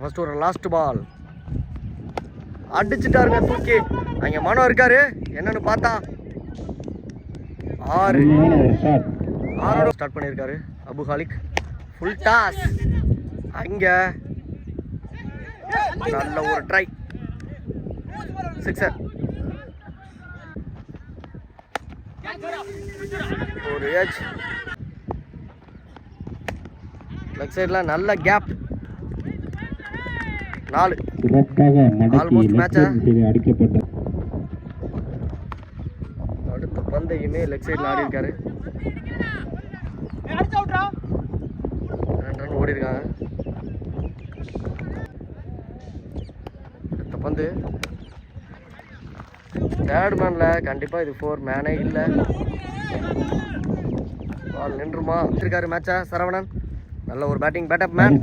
First ஒரு last ball அடிச்சுட்டாருங்க தூக்கி. அங்கே மனோ இருக்காரு, என்னன்னு பார்த்தா 6 ஸ்டார்ட் பண்ணியிருக்காரு அபு ஹாலிக். ஃபுல் டாஸ் அங்கே நல்ல ஒரு ட்ரை, சிக்ஸர். ஒரு ஏஜ் லெக் சைடில் நல்ல கேப். 4 ஆல்மோஸ்ட் மேட்சை. அடுத்த பந்தையுமே லெக் சைடில் ஆடி இருக்காரு. 2 ரன் ஓடி இருக்காங்க. அடுத்த பந்து தேர்ட் மேனில், கண்டிப்பாக இது 4 மேனே இல்லை. பால் நின்றுமா இருக்காரு மேட்சா சரவணன். நல்ல ஒரு பேட்டிங், பேட்டப் மேன்.